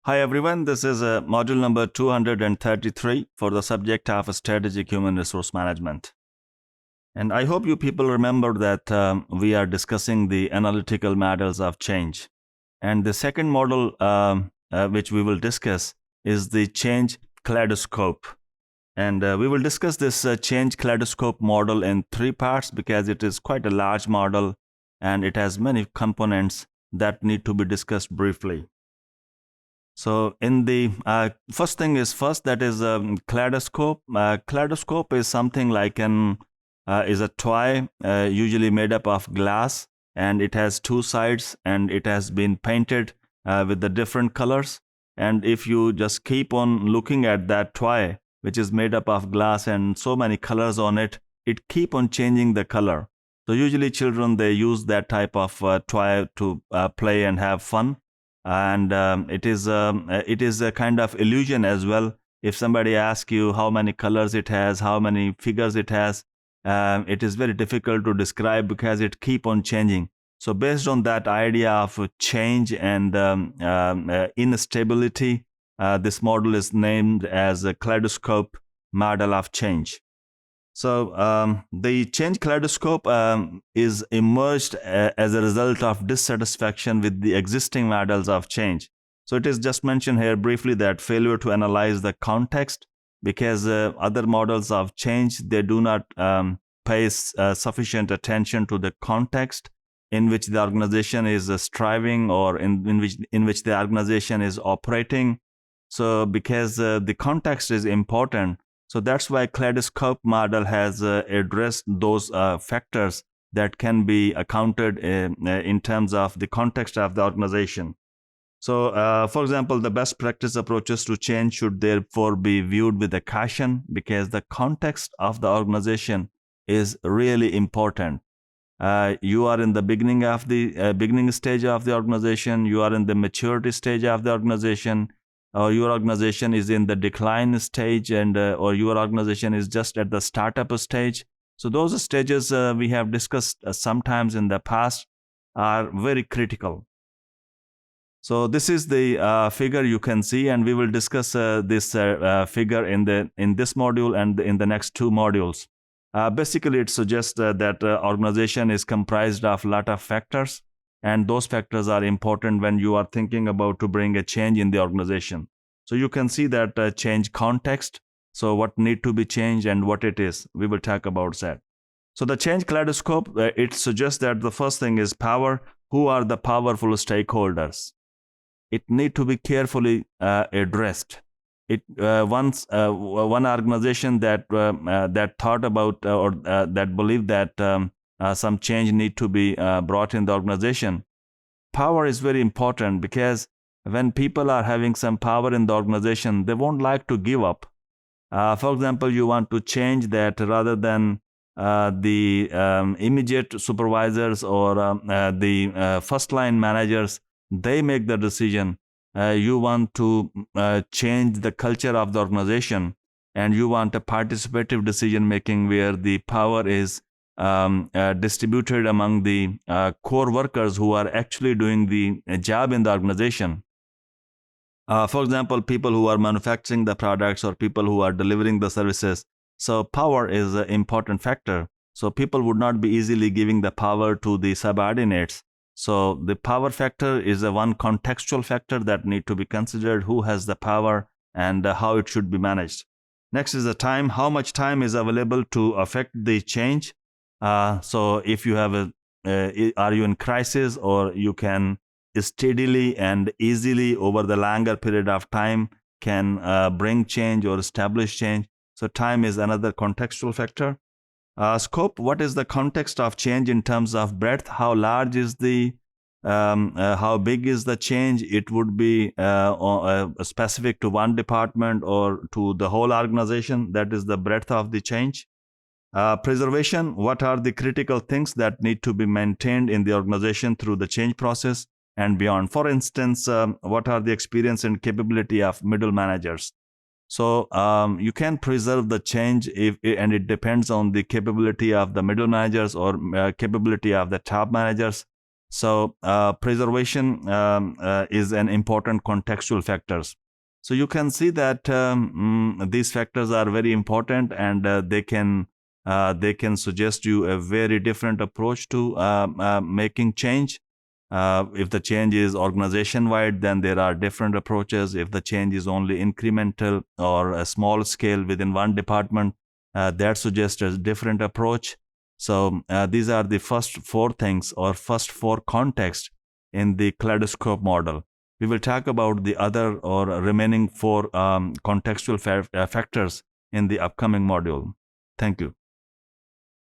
Hi everyone, this is module number 233 for the subject of strategic human resource management. And I hope you people remember that we are discussing the analytical models of change. And the second model which we will discuss is the change kaleidoscope. And we will discuss this change kaleidoscope model in three parts because it is quite a large model and it has many components that need to be discussed briefly. So in the first thing is first, that is kaleidoscope. Kaleidoscope is something like is a toy usually made up of glass, and it has two sides and it has been painted with the different colors. And if you just keep on looking at that toy, which is made up of glass and so many colors on it, it keep on changing the color. So usually children, they use that type of toy to play and have fun, and it is a kind of illusion as well. If somebody asks you how many colors it has, how many figures it has, it is very difficult to describe because it keep on changing. So based on that idea of change and instability, this model is named as a kaleidoscope model of change. So the change kaleidoscope is emerged as a result of dissatisfaction with the existing models of change. So it is just mentioned here briefly that failure to analyze the context, because other models of change, they do not pay sufficient attention to the context in which the organization is striving, or in which the organization is operating. So because the context is important, so that's why kaleidoscope model has addressed those factors that can be accounted in terms of the context of the organization. So, for example, the best practice approaches to change should therefore be viewed with a caution, because the context of the organization is really important. You are in the beginning of the beginning stage of the organization. You are in the maturity stage of the organization, or your organization is in the decline stage, and or your organization is just at the startup stage. So those stages we have discussed sometimes in the past are very critical. So this is the figure you can see, and we will discuss this figure in this module and in the next two modules. Basically, it suggests that organization is comprised of a lot of factors, and those factors are important when you are thinking about to bring a change in the organization. So you can see that change context. So what need to be changed and what it is, we will talk about that. So the change kaleidoscope, it suggests that the first thing is power. Who are the powerful stakeholders? It need to be carefully addressed. It once one organization that thought about or that believed that some change need to be brought in the organization. Power is very important, because when people are having some power in the organization, they won't like to give up. For example, you want to change that, rather than the immediate supervisors or the first line managers, they make the decision. You want to change the culture of the organization, and you want a participative decision making where the power is distributed among the core workers who are actually doing the job in the organization. For example, people who are manufacturing the products or people who are delivering the services. So power is an important factor. So people would not be easily giving the power to the subordinates. So the power factor is a one contextual factor that need to be considered, who has the power and how it should be managed. Next is the time. How much time is available to affect the change? So if you have are you in crisis, or you can steadily and easily over the longer period of time can bring change or establish change. So time is another contextual factor. Scope, what is the context of change in terms of breadth? How large is the how big is the change? It would be specific to one department or to the whole organization. That is the breadth of the change. Preservation, what are the critical things that need to be maintained in the organization through the change process and beyond? For instance, what are the experience and capability of middle managers? So you can preserve the change and it depends on the capability of the middle managers or capability of the top managers. So preservation is an important contextual factors. So you can see that these factors are very important, and they can suggest you a very different approach to making change. If the change is organization wide, then there are different approaches. If the change is only incremental or a small scale within one department, that suggests a different approach. So these are the first four things, or first four contexts in the kaleidoscope model. We will talk about the other or remaining four contextual factors in the upcoming module. Thank you.